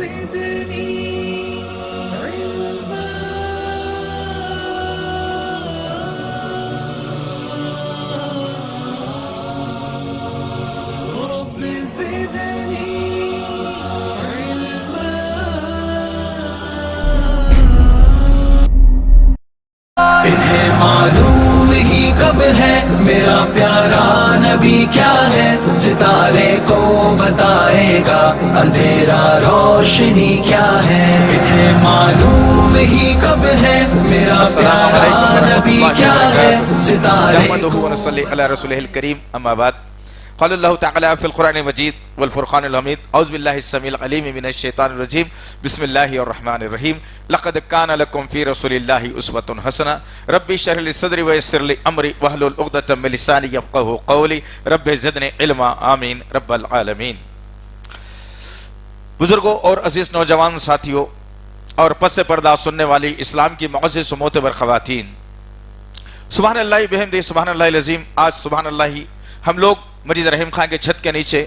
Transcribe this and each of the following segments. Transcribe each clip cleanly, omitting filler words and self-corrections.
انہیں معلوم ہی کب ہے میرا پیارا نبی کیا ہے، ستارے کو بتائے گا اندھیرا روشنی کیا ہے۔ انہیں معلوم ہی کب ہے میرا پیارا نبی کیا ہے، ستارے کو نحمدہ ونصلی علی رسولہ الکریم، اما بعد۔ قال اللہ تعالی فی القرآن المجید والفرقان الحمید، اعوذ باللہ السمیع العلیم من الشیطان الرجیم، بسم اللہ الرحمن الرحیم۔ لقد کان لکم فی رسول اللہ اسوۃ حسنہ، رب اشرح لی صدری ویسر لی امری واحلل عقدۃ من لسانی یفقہوا قولی، رب زدنی علما، آمین رب العالمین۔ بزرگوں اور عزیز نوجوان ساتھیوں اور پس پردہ سننے والی اسلام کی معزز و معتبر خواتین، سبحان اللہ بحمدہ سبحان اللہ العظیم۔ آج سبحان اللہ ہم لوگ مسجد رحیم خان کے چھت کے نیچے،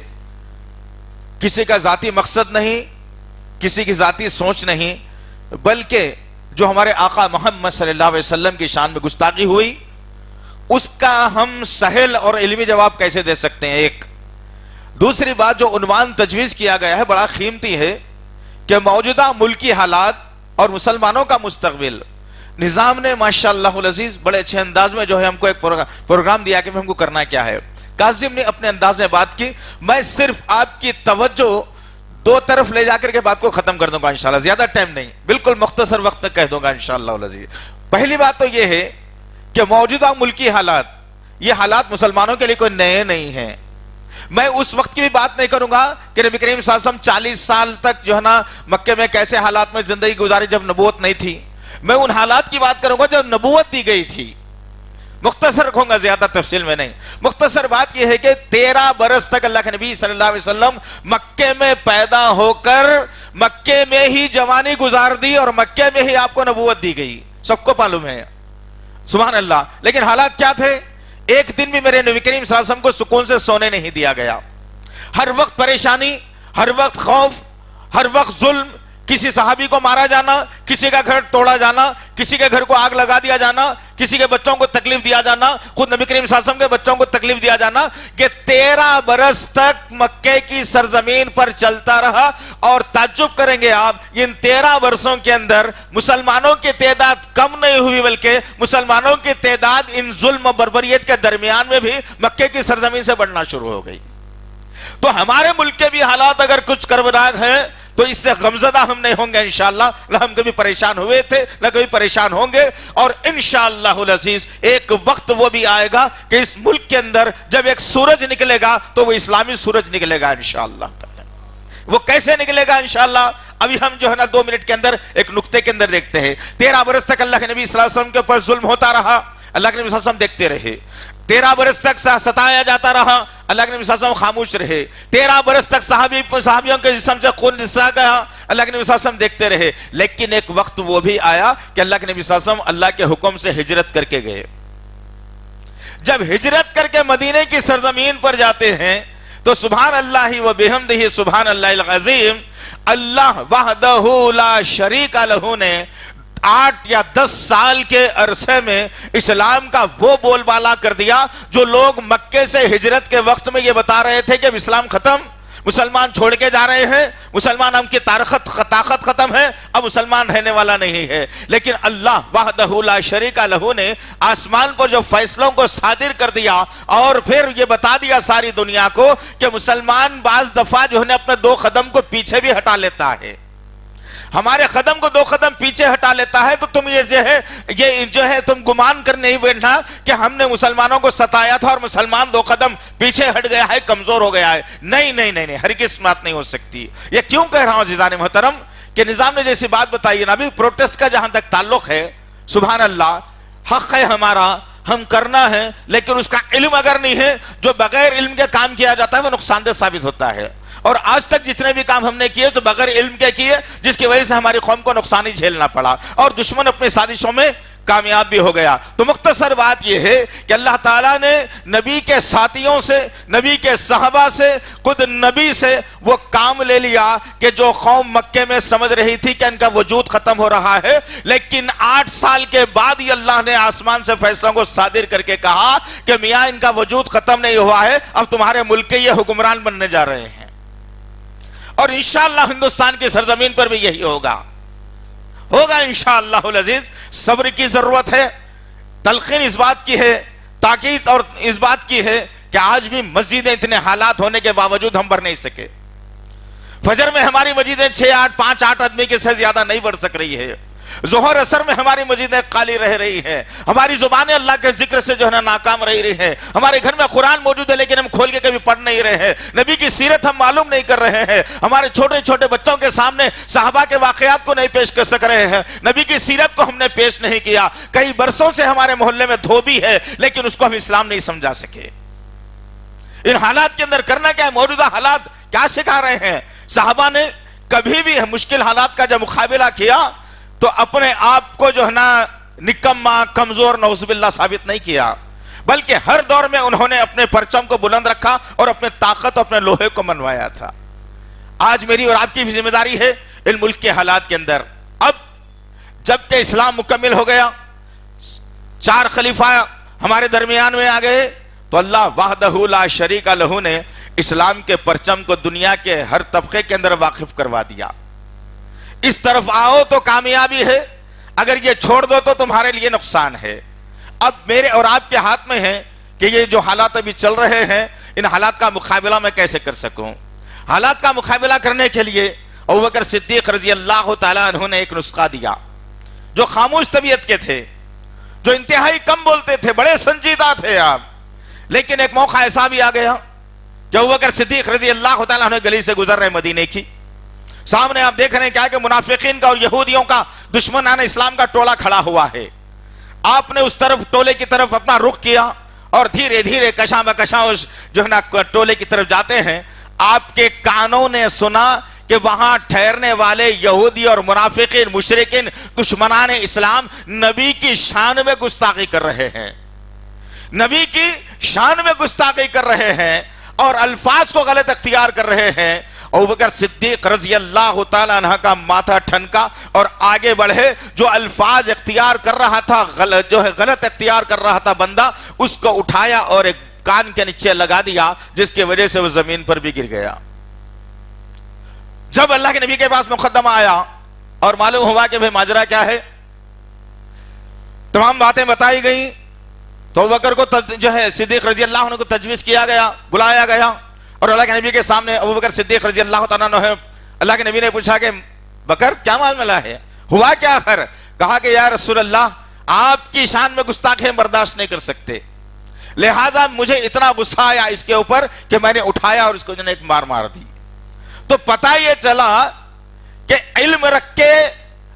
کسی کا ذاتی مقصد نہیں، کسی کی ذاتی سوچ نہیں، بلکہ جو ہمارے آقا محمد صلی اللہ علیہ وسلم کی شان میں گستاخی ہوئی اس کا ہم سہل اور علمی جواب کیسے دے سکتے ہیں۔ ایک دوسری بات، جو عنوان تجویز کیا گیا ہے بڑا قیمتی ہے کہ موجودہ ملکی حالات اور مسلمانوں کا مستقبل۔ نظام نے ماشاءاللہ العزیز بڑے اچھے انداز میں جو ہے ہم کو ایک پروگرام دیا کہ ہم کو کرنا کیا ہے۔ کاظم نے اپنے انداز میں بات کی، میں صرف آپ کی توجہ دو طرف لے جا کر کے بات کو ختم کر دوں گا انشاءاللہ، زیادہ ٹائم نہیں، بالکل مختصر وقت میں کہہ دوں گا انشاءاللہ العزیز۔ پہلی بات تو یہ ہے کہ موجودہ ملکی حالات، یہ حالات مسلمانوں کے لیے کوئی نئے نہیں ہیں۔ میں اس وقت کی بھی بات نہیں کروں گا کہ نبی کریم صلی اللہ علیہ وسلم 40 سال تک جو ہے نا مکے میں کیسے حالات میں زندگی گزاری جب نبوت نہیں تھی۔ میں ان حالات کی بات کروں گا جب نبوت دی گئی تھی، مختصر رکھوں گا، زیادہ تفصیل میں نہیں۔ مختصر بات یہ ہے کہ 13 برس تک اللہ کے نبی صلی اللہ علیہ وسلم مکے میں پیدا ہو کر مکے میں ہی جوانی گزار دی اور مکے میں ہی آپ کو نبوت دی گئی، سب کو معلوم ہے، سبحان اللہ۔ لیکن حالات کیا تھے؟ ایک دن بھی میرے نبی کریم صلی اللہ علیہ وسلم کو سکون سے سونے نہیں دیا گیا، ہر وقت پریشانی، ہر وقت خوف، ہر وقت ظلم، کسی صحابی کو مارا جانا، کسی کا گھر توڑا جانا، کسی کے گھر کو آگ لگا دیا جانا، کسی کے بچوں کو تکلیف دیا جانا، خود نبی کریم صلی اللہ علیہ وسلم کے بچوں کو تکلیف دیا جانا، کہ 13 برس تک مکے کی سرزمین پر چلتا رہا۔ اور تعجب کریں گے آپ، ان 13 برسوں کے اندر مسلمانوں کی تعداد کم نہیں ہوئی، بلکہ مسلمانوں کی تعداد ان ظلم و بربریت کے درمیان میں بھی مکے کی سرزمین سے بڑھنا شروع ہو گئی۔ تو ہمارے ملک کے بھی حالات اگر کچھ کربناک ہیں تو اس سے غمزدہ ہم نہیں ہوں گے انشاءاللہ، نہ ہم کبھی پریشان ہوئے تھے نہ کبھی پریشان ہوں گے۔ اور انشاءاللہ العزیز ایک وقت وہ بھی آئے گا کہ اس ملک کے اندر جب ایک سورج نکلے گا تو وہ اسلامی سورج نکلے گا انشاءاللہ تعالی۔ وہ کیسے نکلے گا انشاءاللہ، ابھی ہم جو ہے نا 2 منٹ کے اندر ایک نقطے کے اندر دیکھتے ہیں۔ 13 برس تک اللہ کے نبی صلی اللہ علیہ وسلم کے اوپر ظلم ہوتا رہا، اللہ کے نبی صلی اللہ علیہ وسلم دیکھتے رہے۔ 13 برس تک ستایا جاتا رہا، اللہ کے نبی صلی اللہ علیہ وسلم خاموش رہے۔ 13 برس تک صحابیوں کے جسم سے خون رسا گیا، اللہ کے نبی صلی اللہ علیہ وسلم دیکھتے رہے۔ لیکن ایک وقت وہ بھی آیا کہ اللہ کے نبی صلی اللہ علیہ وسلم اللہ کے حکم سے ہجرت کر کے گئے۔ جب ہجرت کر کے مدینے کی سرزمین پر جاتے ہیں تو سبحان اللہ و بحمدہ سبحان اللہ العظیم، اللہ وحدہ لا شریک لہ نے 8 یا 10 سال کے عرصے میں اسلام کا وہ بول بالا کر دیا جو لوگ مکے سے ہجرت کے وقت میں یہ بتا رہے تھے کہ اسلام ختم، مسلمان چھوڑ کے جا رہے ہیں، مسلمان ہم کی طاقت ختم ہے، اب مسلمان رہنے والا نہیں ہے۔ لیکن اللہ وحدہ لا شریک لہ نے آسمان پر جو فیصلوں کو صادر کر دیا اور پھر یہ بتا دیا ساری دنیا کو کہ مسلمان بعض دفعہ جو ہے اپنے 2 قدم کو پیچھے بھی ہٹا لیتا ہے، ہمارے قدم کو 2 قدم پیچھے ہٹا لیتا ہے، تو تم یہ جو ہے تم گمان کر نہیں بیٹھنا کہ ہم نے مسلمانوں کو ستایا تھا اور مسلمان 2 قدم پیچھے ہٹ گیا ہے، کمزور ہو گیا ہے۔ نہیں، ہرگز بات نہیں ہو سکتی۔ یہ کیوں کہہ رہا ہوں عزیزان محترم کہ نظام نے جیسی بات بتائی نا، ابھی پروٹیسٹ کا جہاں تک تعلق ہے، سبحان اللہ حق ہے ہمارا، ہم کرنا ہے، لیکن اس کا علم اگر نہیں ہے، جو بغیر علم کے کام کیا جاتا ہے وہ نقصان دہ ثابت ہوتا ہے۔ اور آج تک جتنے بھی کام ہم نے کیے تو بغیر علم کے کیے، جس کی وجہ سے ہماری قوم کو نقصان ہی جھیلنا پڑا اور دشمن اپنی سازشوں میں کامیاب بھی ہو گیا۔ تو مختصر بات یہ ہے کہ اللہ تعالیٰ نے نبی کے ساتھیوں سے، نبی کے صحابہ سے، خود نبی سے وہ کام لے لیا کہ جو قوم مکے میں سمجھ رہی تھی کہ ان کا وجود ختم ہو رہا ہے، لیکن 8 سال کے بعد ہی اللہ نے آسمان سے فیصلوں کو صادر کر کے کہا کہ میاں ان کا وجود ختم نہیں ہوا ہے، اب تمہارے ملک کے یہ حکمران بننے جا رہے ہیں، اور انشاءاللہ ہندوستان کی سرزمین پر بھی یہی ہوگا انشاءاللہ العزیز۔ صبر کی ضرورت ہے، تلقین اس بات کی ہے، تاکید اور اس بات کی ہے کہ آج بھی مسجدیں اتنے حالات ہونے کے باوجود ہم بھر نہیں سکے۔ فجر میں ہماری مسجدیں 5-8 آدمی کے سے زیادہ نہیں بڑھ سک رہی ہے، ظہر اثر میں ہماری مسجدیں خالی رہ رہی ہیں، ہماری زبانیں اللہ کے ذکر سے جو ہے نا ناکام رہی ہیں، ہمارے گھر میں قرآن موجود ہے لیکن ہم کھول کے کبھی پڑھ نہیں رہے ہیں، نبی کی سیرت ہم معلوم نہیں کر رہے ہیں، ہمارے چھوٹے چھوٹے بچوں کے سامنے صحابہ کے واقعات کو نہیں پیش کر سک رہے ہیں، نبی کی سیرت کو ہم نے پیش نہیں کیا، کئی برسوں سے ہمارے محلے میں دھوبی ہے لیکن اس کو ہم اسلام نہیں سمجھا سکے۔ ان حالات کے اندر کرنا کیا ہے؟ موجودہ حالات کیا سکھا رہے ہیں؟ صحابہ نے کبھی بھی مشکل حالات کا جب مقابلہ کیا تو اپنے آپ کو جو ہے نا نکما، کمزور، نعوذ باللہ ثابت نہیں کیا، بلکہ ہر دور میں انہوں نے اپنے پرچم کو بلند رکھا اور اپنے طاقت، اپنے لوہے کو منوایا تھا۔ آج میری اور آپ کی بھی ذمہ داری ہے ان ملک کے حالات کے اندر، اب جب کہ اسلام مکمل ہو گیا، 4 خلیفہ ہمارے درمیان میں آ گئے، تو اللہ وحدہ لا شریک لہ نے اسلام کے پرچم کو دنیا کے ہر طبقے کے اندر واقف کروا دیا۔ اس طرف آؤ تو کامیابی ہے، اگر یہ چھوڑ دو تو تمہارے لیے نقصان ہے۔ اب میرے اور آپ کے ہاتھ میں ہے کہ یہ جو حالات ابھی چل رہے ہیں، ان حالات کا مقابلہ میں کیسے کر سکوں۔ حالات کا مقابلہ کرنے کے لیے ابوبکر صدیق رضی اللہ تعالیٰ عنہ نے ایک نسخہ دیا، جو خاموش طبیعت کے تھے، جو انتہائی کم بولتے تھے، بڑے سنجیدہ تھے آپ، لیکن ایک موقع ایسا بھی آ گیا کہ ابوبکر صدیق رضی اللہ تعالیٰ عنہ گلی سے گزر رہے مدینے کی، سامنے آپ دیکھ رہے ہیں کیا کہ منافقین کا اور یہودیوں کا، دشمنان اسلام کا ٹولہ کھڑا ہوا ہے۔ آپ نے اس طرف ٹولے کی طرف اپنا رخ کیا اور دھیرے دھیرے کشاں بکشاں اس جو ہے نا ٹولے کی طرف جاتے ہیں، آپ کے کانوں نے سنا کہ وہاں ٹھہرنے والے یہودی اور منافقین، مشرکین، دشمنان اسلام نبی کی شان میں گستاخی کر رہے ہیں، نبی کی شان میں گستاخی کر رہے ہیں اور الفاظ کو غلط اختیار کر رہے ہیں۔ ابوبکر صدیق رضی اللہ تعالیٰ عنہ کا ماتھا ٹھنکا اور آگے بڑھے، جو الفاظ اختیار کر رہا تھا، غلط اختیار کر رہا تھا بندہ، اس کو اٹھایا اور ایک کان کے نیچے لگا دیا، جس کی وجہ سے وہ زمین پر بھی گر گیا۔ جب اللہ کے نبی کے پاس مقدمہ آیا اور معلوم ہوا کہ بھئی ماجرا کیا ہے، تمام باتیں بتائی گئیں، تو ابوبکر کو جو ہے صدیق رضی اللہ عنہ کو تجویز کیا گیا، بلایا گیا، اور اللہ کے نبی کے سامنے ابوبکر صدیق رضی اللہ تعالیٰ عنہ، اللہ کے نبی نے پوچھا کہ بکر کیا معاملہ ہے، ہوا کیا آخر؟ کہا کہ یا رسول اللہ، آپ کی شان میں گستاخی برداشت نہیں کر سکتے، لہٰذا مجھے اتنا غصہ آیا اس کے اوپر کہ میں نے اٹھایا اور اس کو جو ہے ایک مار دی۔ تو پتہ یہ چلا کہ علم رکھ کے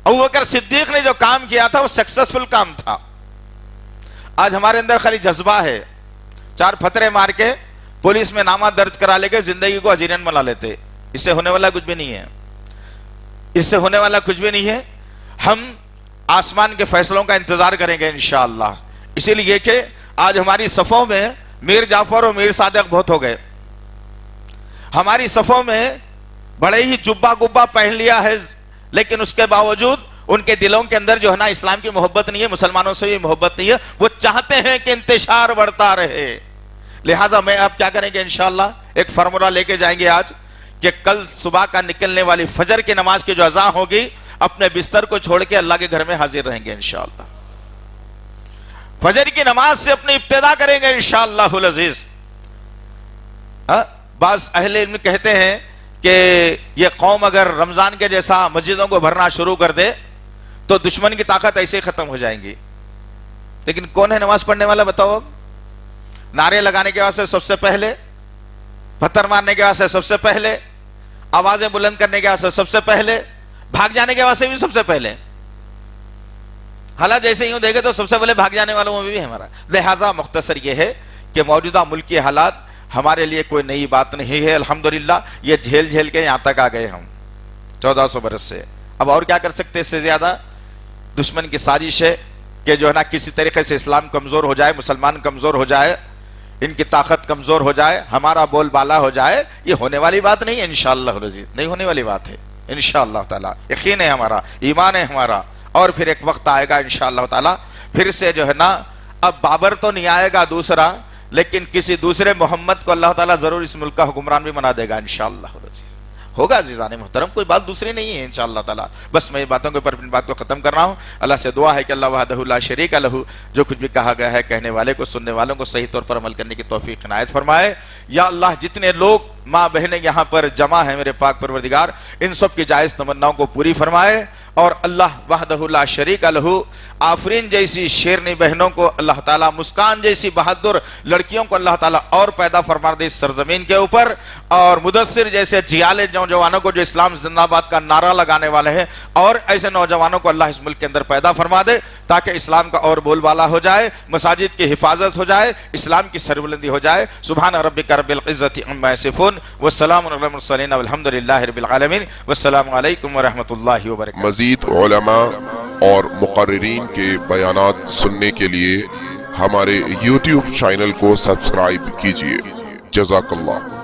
ابوبکر صدیق نے جو کام کیا تھا وہ سکسسفل کام تھا۔ آج ہمارے اندر خالی جذبہ ہے، 4 پھترے مار کے پولیس میں نامہ درج کرا لے کے زندگی کو اجیرن بنا لیتے، اس سے ہونے والا کچھ بھی نہیں ہے، اس سے ہونے والا کچھ بھی نہیں ہے۔ ہم آسمان کے فیصلوں کا انتظار کریں گے انشاءاللہ، اسی لیے کہ آج ہماری صفوں میں میر جعفر اور میر صادق بہت ہو گئے، ہماری صفوں میں بڑے ہی جبہ گبہ پہن لیا ہے، لیکن اس کے باوجود ان کے دلوں کے اندر جو ہے نا اسلام کی محبت نہیں ہے، مسلمانوں سے بھی محبت نہیں ہے، وہ چاہتے ہیں کہ انتشار بڑھتا رہے۔ لہٰذا میں آپ کیا کریں گے انشاءاللہ، ایک فارمولہ لے کے جائیں گے آج کہ کل صبح کا نکلنے والی فجر کی نماز کی جو اذان ہوگی، اپنے بستر کو چھوڑ کے اللہ کے گھر میں حاضر رہیں گے انشاءاللہ، فجر کی نماز سے اپنی ابتدا کریں گے انشاءاللہ العزیز۔ بعض اہل علم کہتے ہیں کہ یہ قوم اگر رمضان کے جیسا مسجدوں کو بھرنا شروع کر دے تو دشمن کی طاقت ایسے ہی ختم ہو جائیں گی، لیکن کون ہے نماز پڑھنے والا بتاؤ؟ اب نعرے لگانے کے واسطے سب سے پہلے، پتھر مارنے کے واسطے سب سے پہلے، آوازیں بلند کرنے کے واسطے سب سے پہلے، بھاگ جانے کے واسطے بھی سب سے پہلے، حالات جیسے یوں دیکھے تو سب سے پہلے بھاگ جانے والوں میں بھی ہمارا۔ لہٰذا مختصر یہ ہے کہ موجودہ ملکی حالات ہمارے لیے کوئی نئی بات نہیں ہے، الحمدللہ یہ جھیل جھیل کے یہاں تک آ گئے ہم 1400 برس سے، اب اور کیا کر سکتے اس سے زیادہ؟ دشمن کی سازش ہے کہ جو ہے نا کسی طریقے سے اسلام کمزور ہو جائے، مسلمان کمزور ہو جائے، ان کی طاقت کمزور ہو جائے، ہمارا بول بالا ہو جائے، یہ ہونے والی بات نہیں ہے انشاءاللہ العزیز، نہیں ہونے والی بات ہے انشاءاللہ تعالی، یقین ہے ہمارا، ایمان ہے ہمارا۔ اور پھر ایک وقت آئے گا انشاءاللہ تعالی پھر سے جو ہے نا، اب بابر تو نہیں آئے گا دوسرا، لیکن کسی دوسرے محمد کو اللہ تعالیٰ ضرور اس ملک کا حکمران بھی بنا دے گا انشاءاللہ ہوگا عزیزان محترم، کوئی بات دوسری نہیں ہے انشاءاللہ تعالی۔ بس میں یہ باتوں کے اوپر اپنی بات کو ختم کر رہا ہوں۔ اللہ سے دعا ہے کہ اللہ وحدہ لا شریک لہ جو کچھ بھی کہا گیا ہے کہنے والے کو، سننے والوں کو صحیح طور پر عمل کرنے کی توفیق عنایت فرمائے۔ یا اللہ جتنے لوگ ماں بہنیں یہاں پر جمع ہیں میرے پاک پروردگار، ان سب کی جائز تمناؤں کو پوری فرمائے، اور اللہ وحدہ لا شریک لہ آفرین جیسی شیرنی بہنوں کو اللہ تعالیٰ، مسکان جیسی بہادر لڑکیوں کو اللہ تعالیٰ اور پیدا فرما دے اس سرزمین کے اوپر، اور مدثر جیسے جیالے نوجوانوں کو جو اسلام زندہ باد کا نعرہ لگانے والے ہیں، اور ایسے نوجوانوں کو اللہ اس ملک کے اندر پیدا فرما دے تاکہ اسلام کا اور بول بالا ہو جائے، مساجد کی حفاظت ہو جائے، اسلام کی سربلندی ہو جائے۔ سبحان ربک رب العزت عما یصفون والسلام علی المرسلین والحمد للہ رب العالمین والسلام علیکم ورحمۃ اللہ وبرکاتہ۔ مزید علماء اور مقررین کے بیانات سننے کے لیے ہمارے YouTube چینل کو سبسکرائب کیجیے۔ جزاک اللہ۔